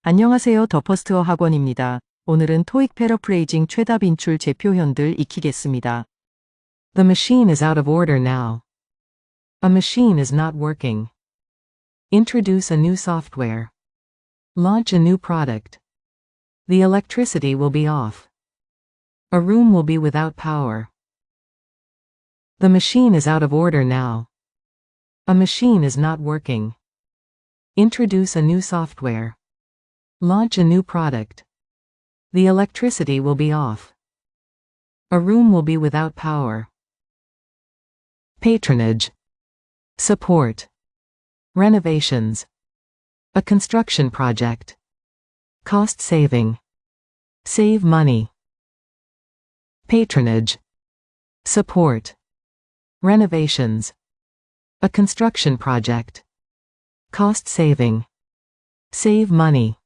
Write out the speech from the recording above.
안녕하세요. 더 퍼스트어 학원입니다. 오늘은 토익 패러프레이징 최다 빈출 제표현들 익히겠습니다. The machine is out of order now. A machine is not working. Introduce a new software. Launch a new product. The electricity will be off. A room will be without power. The machine is out of order now. A machine is not working. Introduce a new software. Launch a new product. The electricity will be off. A room will be without power. Patronage. Support. Renovations. A construction project. Cost saving. Save money. Patronage. Support. Renovations. A construction project. Cost saving. Save money.